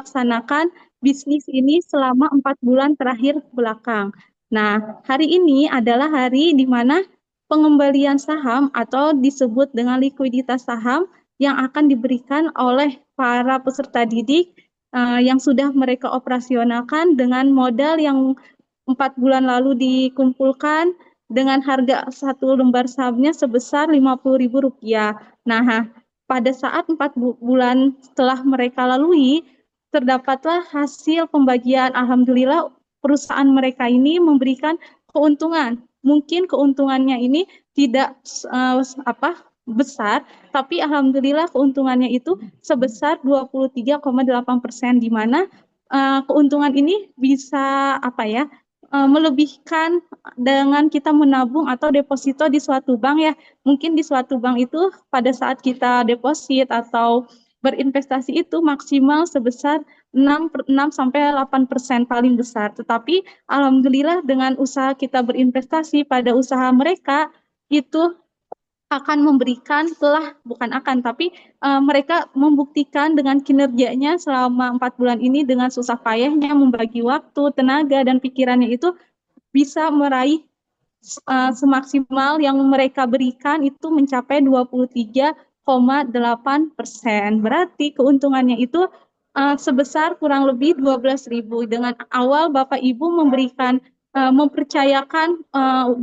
melaksanakan bisnis ini selama 4 bulan terakhir belakang. Nah, hari ini adalah hari di mana pengembalian saham atau disebut dengan likuiditas saham yang akan diberikan oleh para peserta didik yang sudah mereka operasionalkan dengan modal yang 4 bulan lalu dikumpulkan dengan harga satu lembar sahamnya sebesar Rp50.000. Nah, pada saat 4 bulan setelah mereka lalui, terdapatlah hasil pembagian. Alhamdulillah, perusahaan mereka ini memberikan keuntungan. Mungkin keuntungannya ini tidak besar, tapi alhamdulillah keuntungannya itu sebesar 23,8%, di mana keuntungan ini bisa melebihkan dengan kita menabung atau deposito di suatu bank ya. Mungkin di suatu bank itu pada saat kita deposit atau berinvestasi itu maksimal sebesar 6 sampai 8% paling besar. Tetapi alhamdulillah dengan usaha kita berinvestasi pada usaha mereka itu akan memberikan bukan akan tapi mereka membuktikan dengan kinerjanya selama 4 bulan ini dengan susah payahnya membagi waktu, tenaga dan pikirannya itu bisa meraih semaksimal yang mereka berikan itu mencapai 23,8%. Berarti keuntungannya itu sebesar kurang lebih 12.000. Dengan awal Bapak Ibu memberikan mempercayakan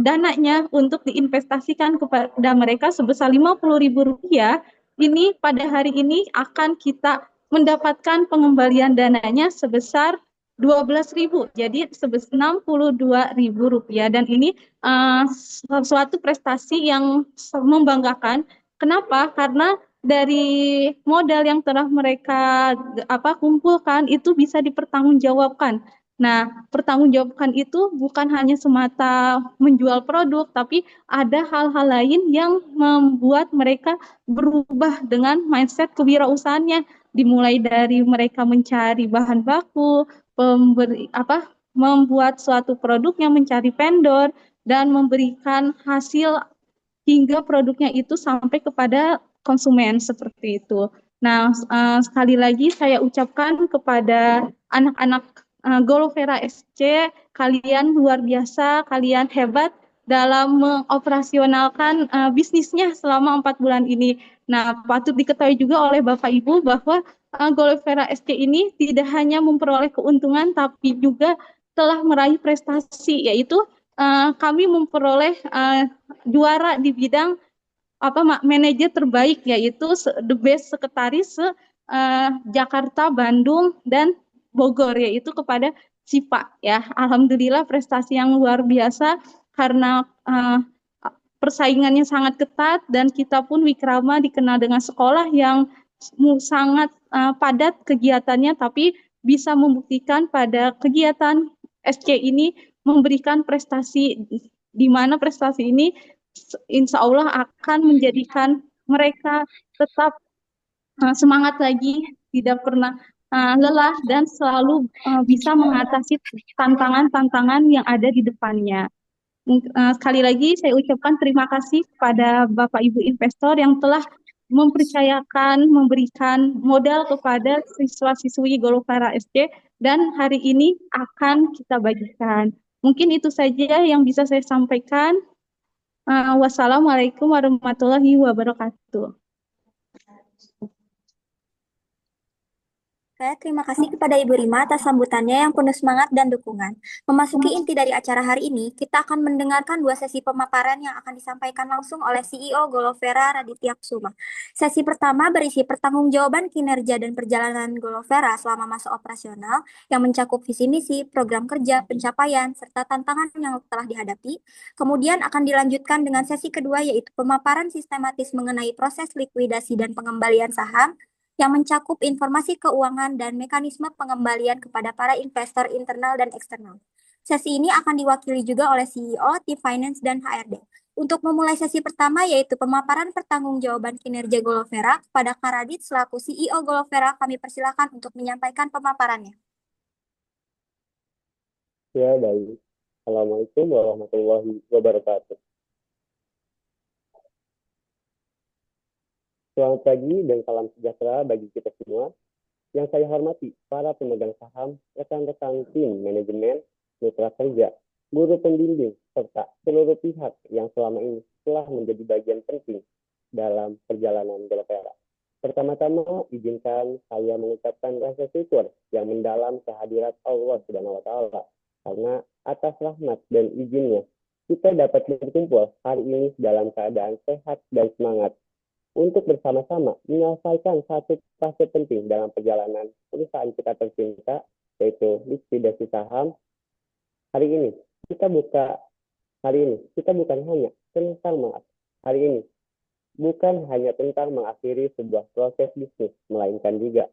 dananya untuk diinvestasikan kepada mereka sebesar Rp50.000, ini pada hari ini akan kita mendapatkan pengembalian dananya sebesar 12.000, jadi sebesar Rp62.000, dan ini suatu prestasi yang membanggakan. Kenapa? Karena dari modal yang telah mereka kumpulkan itu bisa dipertanggungjawabkan. Nah, pertanggungjawabkan itu bukan hanya semata menjual produk, tapi ada hal-hal lain yang membuat mereka berubah dengan mindset kewirausahaannya. Dimulai dari mereka mencari bahan baku, membuat suatu produknya, mencari vendor, dan memberikan hasil hingga produknya itu sampai kepada konsumen seperti itu. Nah, sekali lagi saya ucapkan kepada anak-anak Golovera SC, kalian luar biasa, kalian hebat dalam mengoperasionalkan bisnisnya selama 4 bulan ini. Nah, patut diketahui juga oleh Bapak Ibu bahwa Golovera SC ini tidak hanya memperoleh keuntungan, tapi juga telah meraih prestasi, yaitu kami memperoleh juara di bidang manajer terbaik, yaitu the best sekretaris Jakarta, Bandung, dan Bogor, yaitu kepada Cipa ya. Alhamdulillah prestasi yang luar biasa karena persaingannya sangat ketat dan kita pun Wikrama dikenal dengan sekolah yang sangat padat kegiatannya, tapi bisa membuktikan pada kegiatan SC ini memberikan prestasi, di mana prestasi ini insya Allah akan menjadikan mereka tetap semangat lagi, tidak pernah lelah, dan selalu bisa mengatasi tantangan-tantangan yang ada di depannya. Sekali lagi saya ucapkan terima kasih kepada Bapak Ibu investor yang telah mempercayakan, memberikan modal kepada siswa-siswi Golovara SC, dan hari ini akan kita bagikan. Mungkin itu saja yang bisa saya sampaikan. Wassalamualaikum warahmatullahi wabarakatuh. Terima kasih kepada Ibu Rima atas sambutannya yang penuh semangat dan dukungan. Memasuki inti dari acara hari ini, kita akan mendengarkan dua sesi pemaparan yang akan disampaikan langsung oleh CEO Golovera Raditya Kusuma. Sesi pertama berisi pertanggungjawaban kinerja dan perjalanan Golovera selama masa operasional yang mencakup visi misi, program kerja, pencapaian, serta tantangan yang telah dihadapi. Kemudian akan dilanjutkan dengan sesi kedua, yaitu pemaparan sistematis mengenai proses likuidasi dan pengembalian saham yang mencakup informasi keuangan dan mekanisme pengembalian kepada para investor internal dan eksternal. Sesi ini akan diwakili juga oleh CEO, Tim Finance, dan HRD. Untuk memulai sesi pertama, yaitu pemaparan pertanggungjawaban kinerja Golovera, kepada Karadit selaku CEO Golovera, kami persilakan untuk menyampaikan pemaparannya. Ya, baik. Assalamualaikum warahmatullahi wabarakatuh. Selamat pagi dan salam sejahtera bagi kita semua. Yang saya hormati para pemegang saham, rekan-rekan tim manajemen, mitra kerja, guru pembimbing, serta seluruh pihak yang selama ini telah menjadi bagian penting dalam perjalanan Gelapera. Pertama-tama, izinkan saya mengucapkan rasa syukur yang mendalam kehadirat Allah Subhanahu wa Ta'ala, karena atas rahmat dan izinnya kita dapat berkumpul hari ini dalam keadaan sehat dan semangat untuk bersama-sama menyelesaikan satu fase penting dalam perjalanan perusahaan kita tercinta, yaitu likuidasi saham. Hari ini kita buka hari ini kita bukan hanya tentang hari ini bukan hanya tentang mengakhiri sebuah proses bisnis, melainkan juga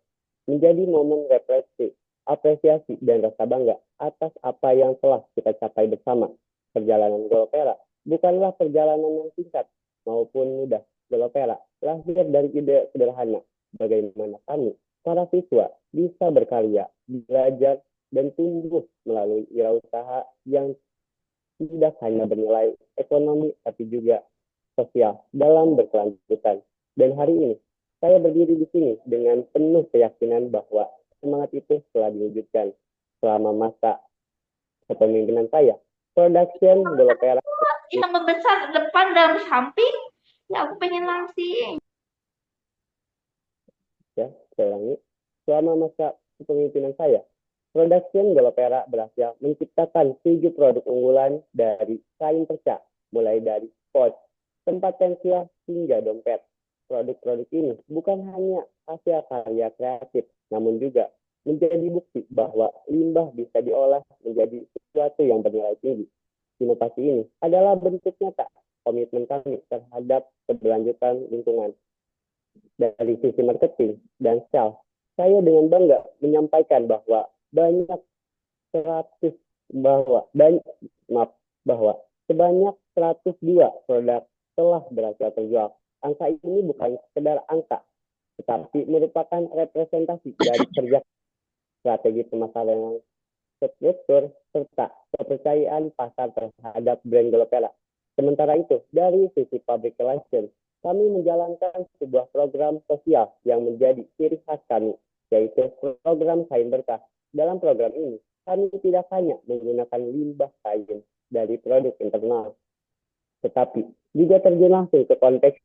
menjadi momen refleksi, apresiasi, dan rasa bangga atas apa yang telah kita capai bersama. Perjalanan Gelapera bukanlah perjalanan yang singkat maupun mudah. Gelapera lahir dari ide sederhana, bagaimana kami, para siswa, bisa berkarya, belajar, dan tumbuh melalui wirausaha yang tidak hanya bernilai ekonomi, tapi juga sosial dalam berkelanjutan. Dan hari ini, saya berdiri di sini dengan penuh keyakinan bahwa semangat itu telah diwujudkan selama masa kepemimpinan saya. Production Gelapera Yang membesar depan dan samping, ya aku pengen langsing. ya, saya ulangi. Selama masa kepemimpinan saya, Production Gelapera berhasil menciptakan 7 produk unggulan dari kain perca, mulai dari pouch, tempat pensil, hingga dompet. Produk-produk ini bukan hanya hasil karya kreatif, namun juga menjadi bukti bahwa limbah bisa diolah menjadi sesuatu yang bernilai tinggi. Inovasi ini adalah bentuk nyata komitmen kami terhadap keberlanjutan lingkungan. Dari sisi marketing dan sales, saya dengan bangga menyampaikan bahwa banyak 100 bahwa sebanyak 102 produk telah berhasil terjual. Angka ini bukan sekedar angka, tetapi merupakan representasi dari kerja strategi pemasaran struktur serta kepercayaan pasar terhadap brand Gelapera. Sementara itu, dari sisi public relations, kami menjalankan sebuah program sosial yang menjadi ciri khas kami, yaitu program Kain Berkah. Dalam program ini, kami tidak hanya menggunakan limbah kain dari produk internal, tetapi juga terjun langsung ke konteks